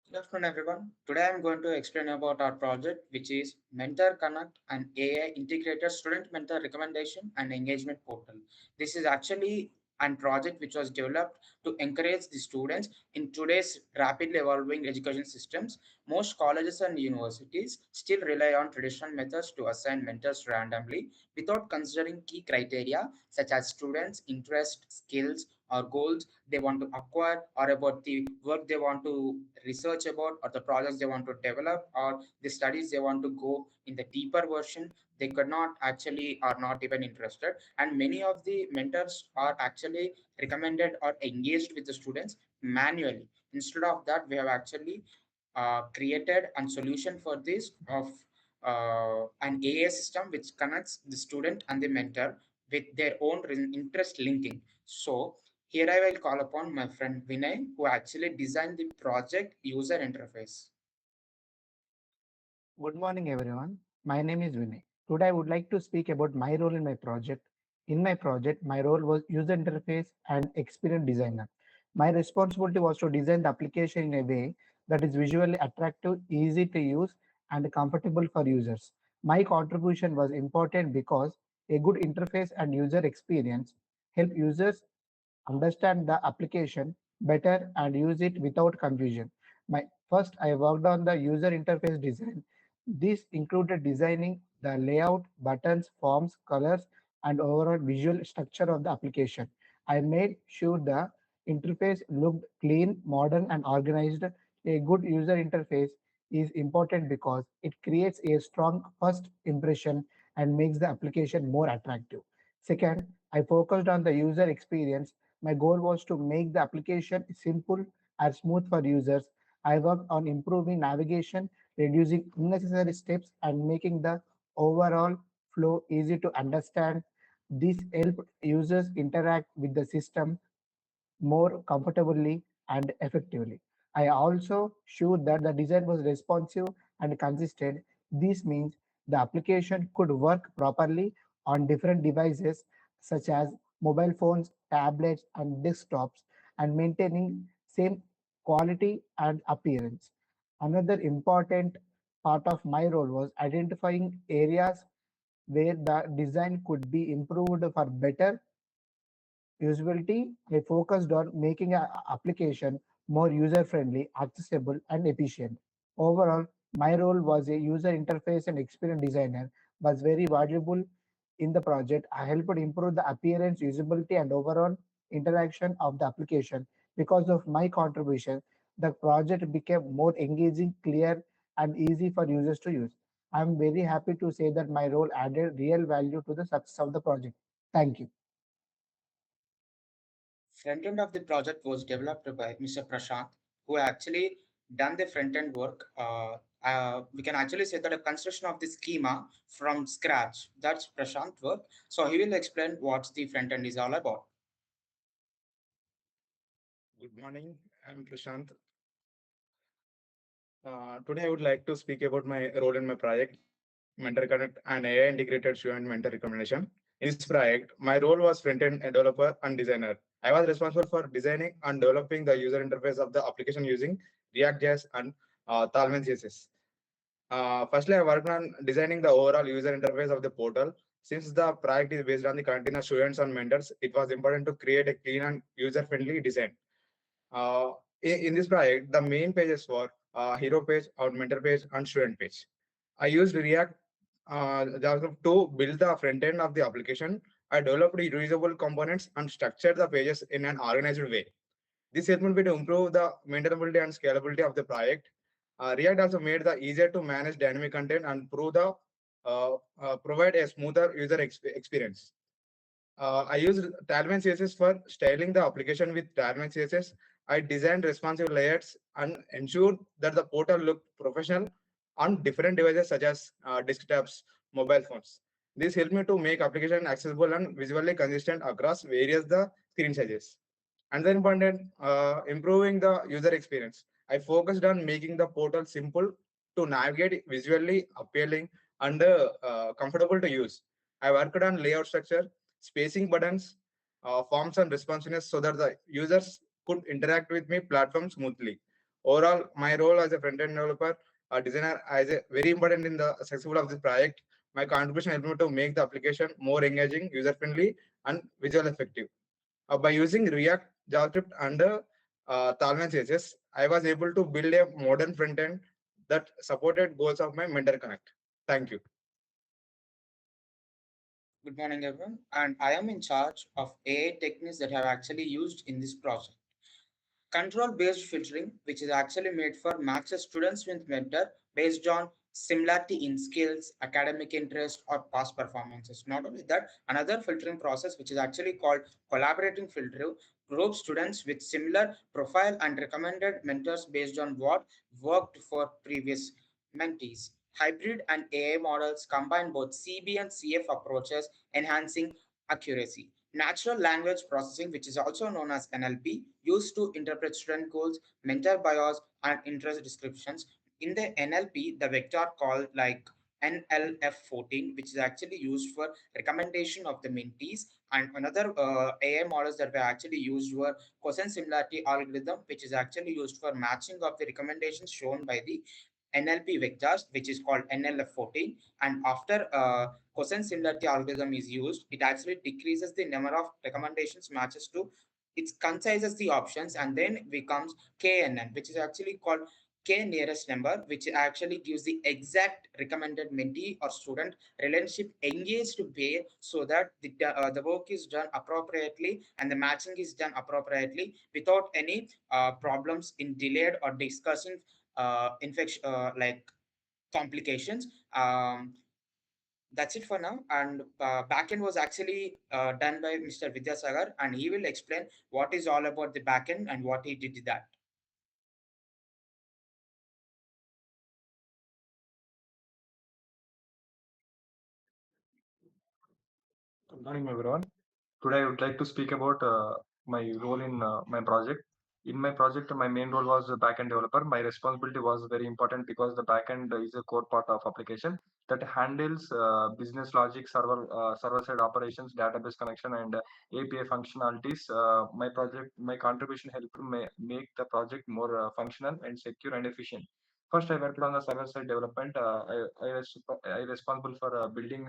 Good afternoon, everyone. Today I'm going to explain about our project, which is MentorConnect, an AI integrated student mentor recommendation and engagement portal. This is actually a project which was developed to encourage the students in today's rapidly evolving education systems. Most colleges and universities still rely on traditional methods to assign mentors randomly without considering key criteria such as students' interest, skills, or goals they want to acquire, or about the work they want to research about, or the projects they want to develop, or the studies they want to go in the deeper version. They could not actually are not even interested, and many of the mentors are actually recommended or engaged with the students manually. Instead of that, we have actually created a solution for this of an AI system which connects the student and the mentor with their own interest linking. So here I will call upon my friend Vinay, who actually designed the project user interface. Good morning, everyone. My name is Vinay. Today, I would like to speak about my role in my project. In my project, my role was user interface and experience designer. My responsibility was to design the application in a way that is visually attractive, easy to use, and comfortable for users. My contribution was important because a good interface and user experience help users understand the application better and use it without confusion. First, I worked on the user interface design. This included designing the layout, buttons, forms, colors, and overall visual structure of the application. I made sure the interface looked clean, modern, and organized. A good user interface is important because it creates a strong first impression and makes the application more attractive. Second, I focused on the user experience. My goal was to make the application simple and smooth for users. I worked on improving navigation, reducing unnecessary steps, and making the overall flow easy to understand. This helped users interact with the system more comfortably and effectively. I also showed that the design was responsive and consistent. This means the application could work properly on different devices such as mobile phones, tablets, and desktops, and maintaining same quality and appearance. Another important part of my role was identifying areas where the design could be improved for better usability. I focused on making an application more user-friendly, accessible, and efficient. Overall, my role was a user interface and experience designer was very valuable in the project. I helped improve the appearance, usability, and overall interaction of the application. Because of my contribution, the project became more engaging, clear, and easy for users to use. I'm very happy to say that my role added real value to the success of the project. Thank you. Front end of the project was developed by Mr. Prashant, who actually done the front end work. We can actually say that a construction of the schema from scratch. That's Prashant work. So he will explain what the front end is all about. Good morning. I'm Prashant. Today, I would like to speak about my role in my project, MentorConnect, and AI integrated student mentor recommendation. In this project, my role was front-end developer and designer. I was responsible for designing and developing the user interface of the application using React.js and Tailwind CSS. Firstly, I worked on designing the overall user interface of the portal. Since the project is based on the continuous students and mentors, it was important to create a clean and user-friendly design. Uh, in this project, the main pages were hero page, or mentor page, and student page. I used React JavaScript to build the front end of the application. I developed reusable components and structured the pages in an organized way. This helped me to improve the maintainability and scalability of the project. React also made the easier to manage dynamic content and provide a smoother user experience. I used Tailwind CSS for styling the application with Tailwind CSS. I designed responsive layouts and ensured that the portal looked professional on different devices such as desktops, mobile phones. This helped me to make application accessible and visually consistent across various the screen sizes. And then important, improving the user experience. I focused on making the portal simple to navigate, visually appealing, and comfortable to use. I worked on layout structure, spacing buttons, forms, and responsiveness so that the users could interact with my platform smoothly. Overall, my role as a front-end developer or designer is a very important in the successful of this project. My contribution helped me to make the application more engaging, user-friendly, and visual effective. By using React, JavaScript, and Tailwind CSS, I was able to build a modern front end that supported goals of my Mentor Connect. Thank you. Good morning, everyone. And I am in charge of AI techniques that are actually used in this project. Control based filtering, which is actually made for matches students with mentor based on similarity in skills, academic interest, or past performances. Not only that, another filtering process, which is actually called collaborating filter, groups students with similar profile and recommended mentors based on what worked for previous mentees. Hybrid and AI models combine both CB and CF approaches, enhancing accuracy. Natural language processing, which is also known as NLP, used to interpret student goals, mentor bias, and interest descriptions. In the NLP, the vector called like NLF14, which is actually used for recommendation of the mentees, and another AI models that were actually used were cosine similarity algorithm, which is actually used for matching of the recommendations shown by the NLP vectors, which is called NLF14. And after cosine similarity algorithm is used, it actually decreases the number of recommendations matches to it concises the options and then becomes KNN, which is actually called K nearest number, which actually gives the exact recommended mentee or student relationship engaged pair so that the work is done appropriately and the matching is done appropriately without any problems in delayed or discussing infection like complications. That's it for now. And backend was actually done by Mr. Vidyasagar, and he will explain what is all about the backend and what he did that. Good morning, everyone. Today, I would like to speak about my role in my project. In my project, my main role was a backend developer. My responsibility was very important because the backend is a core part of application that handles business logic, server-side operations, database connection, and API functionalities. My contribution helped to make the project more functional and secure and efficient. First, I worked on the server-side development. I responsible for building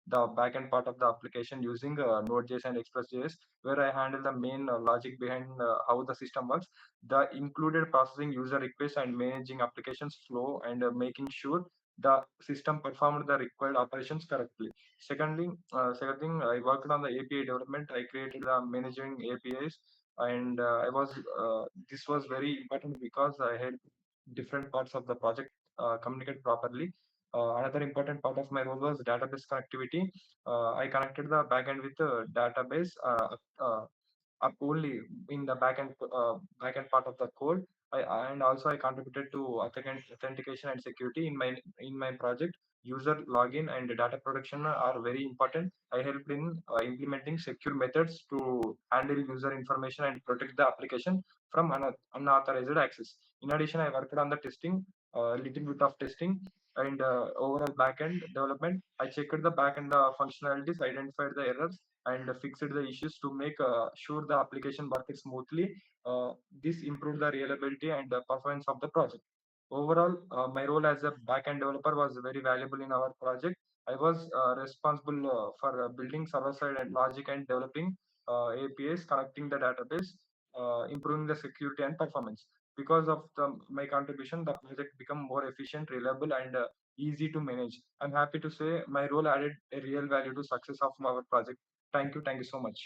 the backend part of the application using Node.js and Express.js, where I handle the main logic behind how the system works. The included processing user requests and managing applications flow and making sure the system performed the required operations correctly. Second thing, I worked on the API development. I created the managing APIs, and this was very important because I had different parts of the project communicate properly. Another important part of my role was database connectivity. I connected the backend with the database up only in the backend part of the code. And also I contributed to authentication and security in my project. User login and data protection are very important. I helped in implementing secure methods to handle user information and protect the application from unauthorized access. In addition, I worked on the testing, a little bit of testing and overall backend development. I checked the backend functionalities, identified the errors, and fixed the issues to make sure the application works smoothly. This improved the reliability and the performance of the project. Overall, my role as a backend developer was very valuable in our project. I was responsible for building server-side and logic and developing APIs, connecting the database, improving the security and performance. Because of my contribution, the project become more efficient, reliable, and easy to manage. I'm happy to say my role added a real value to success of our project. Thank you. Thank you so much.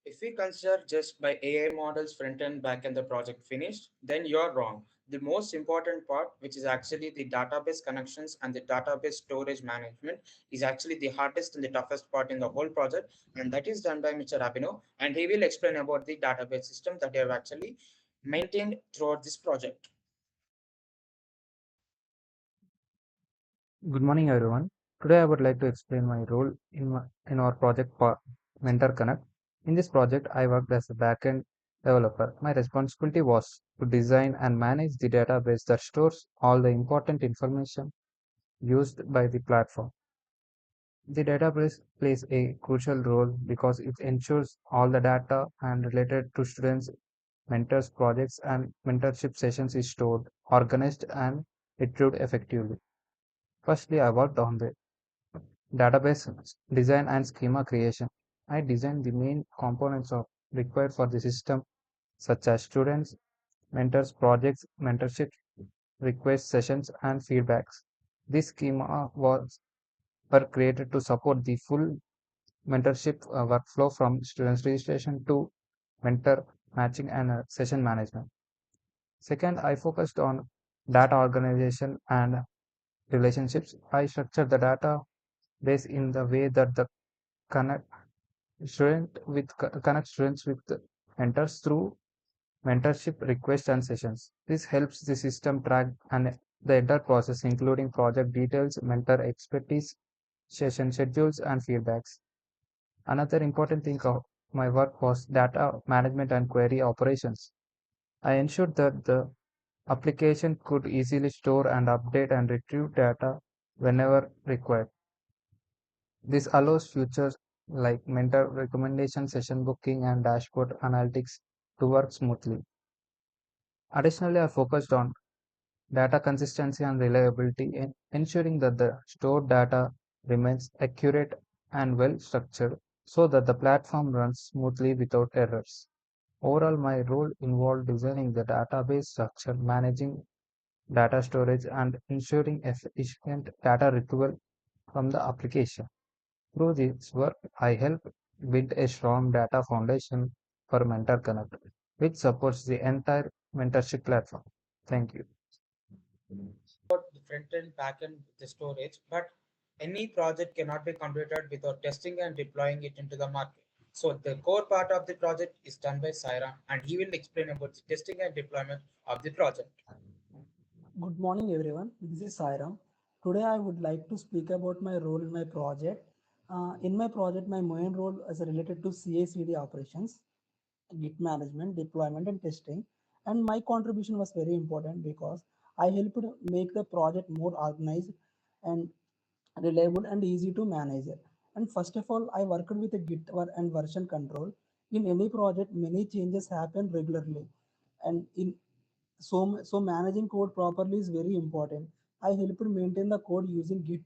If we consider just by AI models front end back end the project finished, then you're wrong. The most important part, which is actually the database connections and the database storage management, is actually the hardest and the toughest part in the whole project, and that is done by Mr. Abhinav, and he will explain about the database system that you have actually maintained throughout this project. Good morning, everyone. Today, I would like to explain my role in our project MentorConnect. In this project, I worked as a backend developer. My responsibility was to design and manage the database that stores all the important information used by the platform. The database plays a crucial role because it ensures all the data and related to students mentors, projects, and mentorship sessions is stored, organized, and retrieved effectively. Firstly, I worked on the database design and schema creation. I designed the main components of required for the system, such as students, mentors, projects, mentorship, request sessions, and feedbacks. This schema was were created to support the full mentorship workflow from students registration to mentor matching and session management. Second, I focused on data organization and relationships. I structured the database in the way that the connect connect students with the mentors through mentorship requests and sessions. This helps the system track and the entire process, including project details, mentor expertise, session schedules, and feedbacks. Another important thing of my work was data management and query operations. I ensured that the application could easily store and update and retrieve data whenever required. This allows features like mentor recommendation, session booking, and dashboard analytics to work smoothly. Additionally, I focused on data consistency and reliability in ensuring that the stored data remains accurate and well structured so that the platform runs smoothly without errors. Overall, my role involved designing the database structure, managing data storage, and ensuring efficient data retrieval from the application. Through this work, I help build a strong data foundation for MentorConnect, which supports the entire mentorship platform. Thank you. The front end, backend, the storage, but any project cannot be completed without testing and deploying it into the market. So the core part of the project is done by Saira, and he will explain about the testing and deployment of the project. Good morning, everyone. This is Sairam. Today, I would like to speak about my role in my project. In my project, my main role is related to CI/CD operations, Git management, deployment, and testing. And my contribution was very important because I helped make the project more organized and reliable and easy to manage. And first of all, I worked with a Git and version control. In any project, many changes happen regularly, and so managing code properly is very important. I helped maintain the code using Git,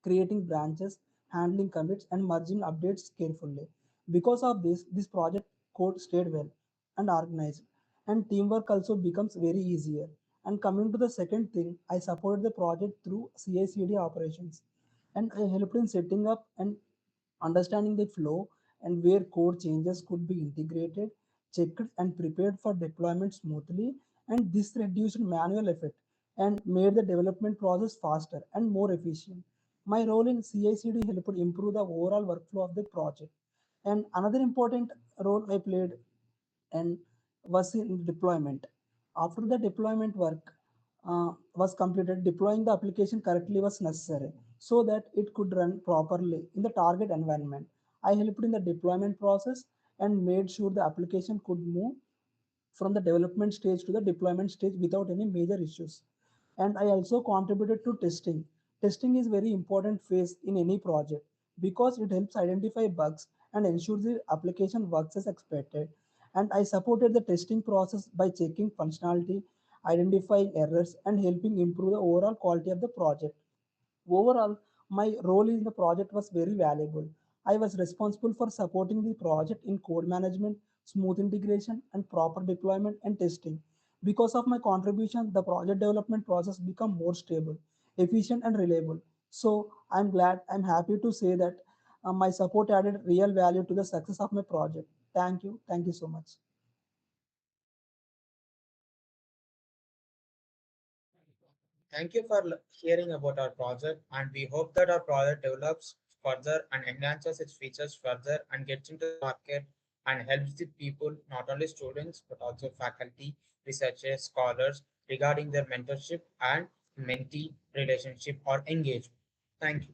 creating branches, handling commits, and merging updates carefully. Because of this project code stayed well and organized, and teamwork also becomes very easier. And coming to the second thing, I supported the project through CI/CD operations, and I helped in setting up and understanding the flow and where code changes could be integrated, checked, and prepared for deployment smoothly. And this reduced manual effort and made the development process faster and more efficient. My role in CI/CD helped improve the overall workflow of the project. And another important role I played and was in deployment. After the deployment work was completed, deploying the application correctly was necessary so that it could run properly in the target environment. I helped in the deployment process and made sure the application could move from the development stage to the deployment stage without any major issues. And I also contributed to testing. Testing is very important phase in any project because it helps identify bugs and ensures the application works as expected. And I supported the testing process by checking functionality, identifying errors, and helping improve the overall quality of the project. Overall, my role in the project was very valuable. I was responsible for supporting the project in code management, smooth integration, and proper deployment and testing. Because of my contribution, the project development process became more stable, efficient, and reliable. So I'm happy to say that my support added real value to the success of my project. Thank you. Thank you so much. Thank you for hearing about our project, and we hope that our project develops further and enhances its features further and gets into the market and helps the people, not only students, but also faculty, researchers, scholars regarding their mentorship and mentee relationship or engagement. Thank you.